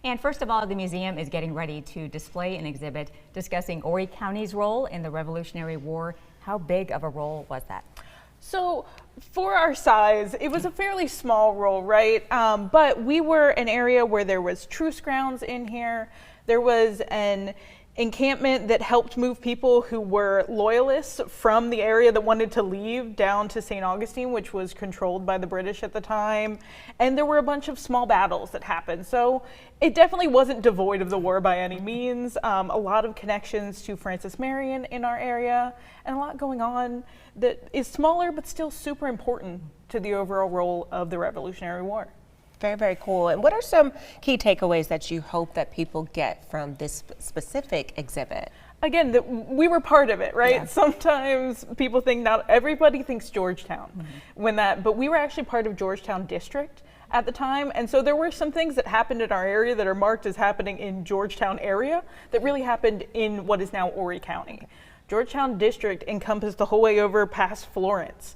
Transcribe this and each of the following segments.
And first of all, the museum is getting ready to display an exhibit discussing Horry County's role in the Revolutionary War. How big of a role was that? So for our size, it was a fairly small role, right? But we were an area where there was truce grounds in here. There was an encampment that helped move people who were loyalists from the area that wanted to leave down to St. Augustine, which was controlled by the British at the time. And there were a bunch of small battles that happened. So it definitely wasn't devoid of the war by any means. A lot of connections to Francis Marion in our area, and a lot going on that is smaller but still super important to the overall role of the Revolutionary War. Very, very cool. And what are some key takeaways that you hope that people get from this specific exhibit? Again, we were part of it, right? Yeah. Sometimes people think, not everybody thinks Georgetown but we were actually part of Georgetown District at the time. And so there were some things that happened in our area that are marked as happening in Georgetown area that really happened in what is now Horry County. Georgetown District encompassed the whole way over past Florence,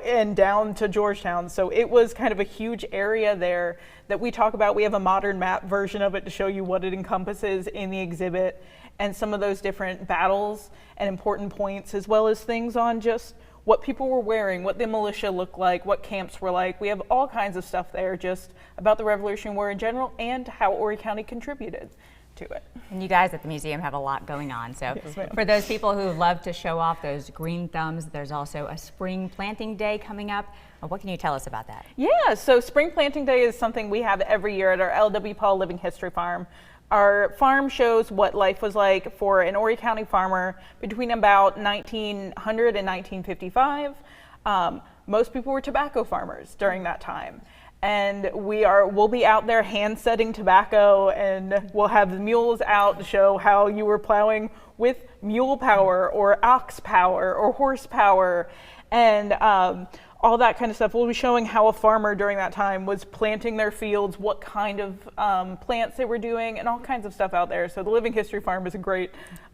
and down to Georgetown. So it was kind of a huge area there that we talk about. We have a modern map version of it to show you what it encompasses in the exhibit, and some of those different battles and important points, as well as things on just what people were wearing, what the militia looked like, what camps were like. We have all kinds of stuff there just about the Revolutionary War in general and how Horry County contributed to it. And you guys at the museum have a lot going on. So yes, for those people who love to show off those green thumbs, there's also a spring planting day coming up. What can you tell us about that? Yeah, so spring planting day is something we have every year at our L.W. Paul Living History Farm. Our farm shows what life was like for an Horry County farmer between about 1900 and 1955. Most people were tobacco farmers during that time. And we'll be out there hand setting tobacco, and we'll have the mules out to show how you were plowing with mule power or ox power or horsepower, and all that kind of stuff. We'll be showing how a farmer during that time was planting their fields, what kind of plants they were doing, and all kinds of stuff out there. So the Living History Farm is a great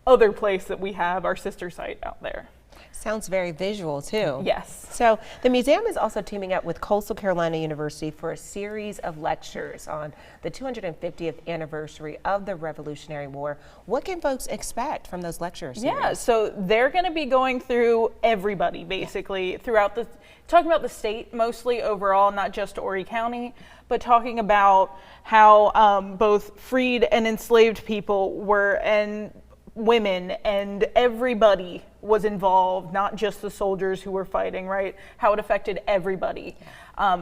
other place that we have our sister site out there. Sounds very visual too. Yes. So the museum is also teaming up with Coastal Carolina University for a series of lectures on the 250th anniversary of the Revolutionary War. What can folks expect from those lectures? Yeah, so they're going to be going through everybody basically talking about the state mostly overall, not just Horry County, but talking about how both freed and enslaved people were, and women, and everybody was involved, not just the soldiers who were fighting, right? How it affected everybody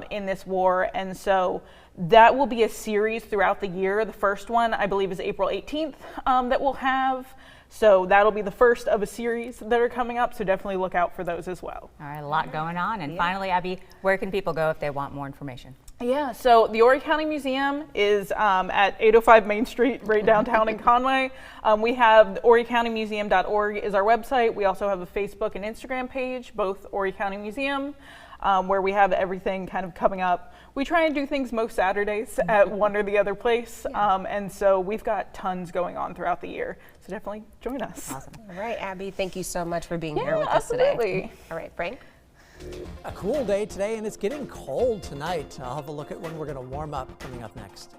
in this war. And so that will be a series throughout the year. The first one, I believe, is April 18th that we'll have. So that'll be the first of a series that are coming up. So definitely look out for those as well. All right, a lot going on. And finally, Abby, where can people go if they want more information? Yeah, so the Horry County Museum is at 805 Main Street, right downtown in Conway. We have horrycountymuseum.org is our website. We also have a Facebook and Instagram page, both Horry County Museum, where we have everything kind of coming up. We try and do things most Saturdays at one or the other place, and so we've got tons going on throughout the year. So definitely join us. Awesome. All right, Abby, thank you so much for being here with us today. All right, Frank. A cool day today, and it's getting cold tonight. I'll have a look at when we're going to warm up coming up next.